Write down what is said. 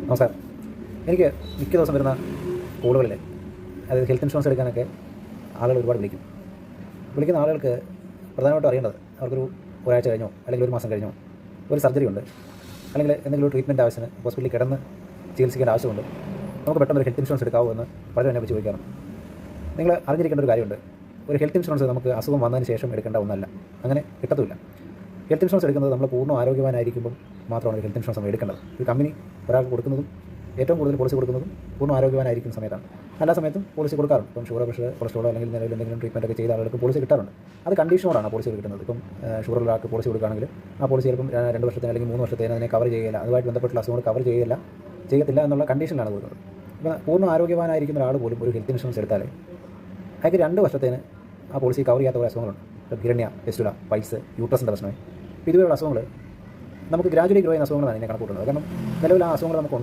നമസ്കാരം. എനിക്ക് മിക്ക ദിവസം വരുന്ന കോളുകളിൽ അതായത് ഹെൽത്ത് ഇൻഷുറൻസ് എടുക്കാനൊക്കെ ആളുകൾ ഒരുപാട് വിളിക്കുന്ന ആളുകൾക്ക് പ്രധാനമായിട്ടും അറിയേണ്ടത് അവർക്കൊരു ഒരാഴ്ച കഴിഞ്ഞോ അല്ലെങ്കിൽ ഒരു മാസം കഴിഞ്ഞോ ഒരു സർജറി ഉണ്ട്, അല്ലെങ്കിൽ എന്തെങ്കിലും ഒരു ട്രീറ്റ്മെൻറ്റ് ആവശ്യത്തിന് ഹോസ്പിറ്റലിൽ കിടന്ന് ചികിത്സിക്കേണ്ട ആവശ്യമുണ്ട്, നമുക്ക് പെട്ടെന്ന് ഒരു ഹെൽത്ത് ഇൻഷുറൻസ് എടുക്കാവോ എന്ന് പലരും എന്നെ ചോദിക്കാറുണ്ട്. നിങ്ങൾ അറിഞ്ഞിരിക്കേണ്ട ഒരു കാര്യമുണ്ട്, ഒരു ഹെൽത്ത് ഇൻഷുറൻസ് നമുക്ക് അസുഖം വന്നതിന് ശേഷം എടുക്കേണ്ട ഒന്നല്ല, അങ്ങനെ കിട്ടത്തുമില്ല. ഹെൽത്ത് ഇൻഷുറൻസ് എടുക്കുന്നത് നമ്മൾ പൂർണ്ണ ആരോഗ്യവാനായിരിക്കുമ്പോൾ മാത്രമാണ് ഒരു ഹെൽത്ത് ഇൻഷുറൻസ് നമ്മൾ എടുക്കേണ്ടത്. ഒരു കമ്പനി ഒരാൾക്ക് കൊടുക്കുന്നതും ഏറ്റവും കൂടുതൽ പോളിസി കൊടുക്കുന്നതും പൂർണ്ണ ആരോഗ്യവാനായിരിക്കുന്ന സമയത്താണ്. എല്ലാ സമയത്തും പോളിസി കൊടുക്കാറുണ്ട്. ഇപ്പം ഷുഗർ, പ്രഷർ, കൊളസ്ട്രോൾ അല്ലെങ്കിൽ നിലവിൽ എന്തെങ്കിലും ട്രീറ്റ്മെൻറ്റ് ഒക്കെ ചെയ്ത ആളുകൾക്ക് പോളിസി കിട്ടാറുണ്ട്. അത് കണ്ടീഷനോടാണ് പോളിസി കിട്ടുന്നത്. ഇപ്പം ഷുഗറുള്ള ആൾക്ക് പോളിസി കൊടുക്കുകയാണെങ്കിൽ ആ പോളിസി ചിലപ്പം 2 വർഷത്തിന് അല്ലെങ്കിൽ 3 വർഷത്തേന് അതിനെ കവർ ചെയ്യുകയില്ല, അതുമായിട്ട് ബന്ധപ്പെട്ടുള്ള അസുഖങ്ങൾ കവർ ചെയ്യത്തില്ല എന്നുള്ള കണ്ടീഷനിലാണ് കൊടുക്കുന്നത്. ഇപ്പോൾ പൂർണ്ണ ആരോഗ്യവാനായിരിക്കുന്ന ഒരാൾ പോലും ഒരു ഹെൽത്ത് ഇൻഷുറൻസ് എടുത്താൽ അയാൾക്ക് 2 വർഷത്തേന് ആ പോളിസി കവർ ചെയ്യാത്ത കുറേ അസുഖങ്ങളുണ്ട്. ഇപ്പോൾ ഹിരണ്യ, ടെസ്റ്റുല, പൈൽസ്, യൂട്രസിൻ്റെ പ്രശ്നമായി, ഇപ്പോൾ ഇതുപോലുള്ള അസുഖങ്ങൾ നമുക്ക് ഗ്രാജുവലി ഗ്രോ ചെയ്യുന്ന അസുഖങ്ങളാണ് ഇതിനെ കണക്കൂട്ടുന്നത്. കാരണം നിലവിൽ ആ അസുഖങ്ങൾ നമുക്ക്